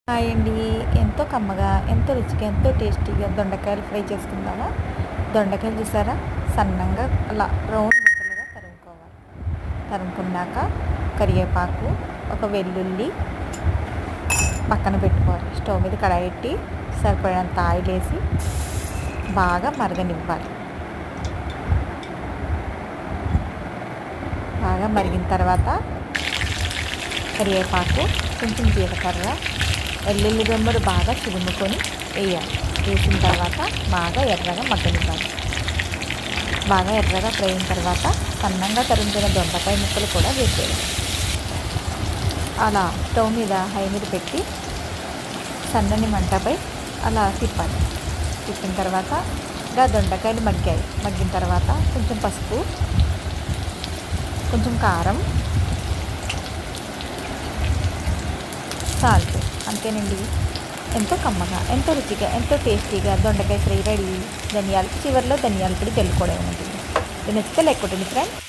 Hi అండి. ఎంతో కమ్మగా, ఎంతో రుచిగా, ఎంతో టేస్టీగా దొండకాయలు ఫ్రై చేసుకుందామా. దొండకాయలు చూసారా, సన్నంగా అలా రౌండ్ ముక్కలుగా తరుముకోవాలి. తరుముకున్నాక కరివేపాకు, ఒక వెల్లుల్లి పక్కన పెట్టుకోవాలి. స్టవ్ మీద కడాయి పెట్టి సరిపడినంత ఆయిల్ వేసి బాగా మరగనివ్వాలి. బాగా మరిగిన తర్వాత కరివేపాకు, కొంచెం జీలకర్ర, వెల్లుల్లి రెమ్మలు బాగా చిరుముకొని వేయాలి. వేసిన తర్వాత బాగా ఎర్రగా మగ్గనివ్వాలి. బాగా ఎర్రగా ఫ్రై అయిన తర్వాత సన్నంగా తరిగిన దొండకాయ ముక్కలు కూడా వేసేయాలి. అలా స్టవ్ మీద హై మీద పెట్టి సన్నని మంటపై అలా తిప్పాలి. తిప్పిన తర్వాత ఇంకా దొండకాయలు మగ్గాయి. మగ్గిన తర్వాత కొంచెం పసుపు, కొంచెం కారం, సాల్ట్. అంతేనండి. ఎంతో కమ్మగా, ఎంతో రుచిగా, ఎంతో టేస్టీగా దొండకాయ ఫ్రై రెడీ. చివరిలో ధనియాల పొడి చల్లుకోవడం ఉంటుంది. నచ్చితే లైక్ కొట్టండి ఫ్రెండ్స్.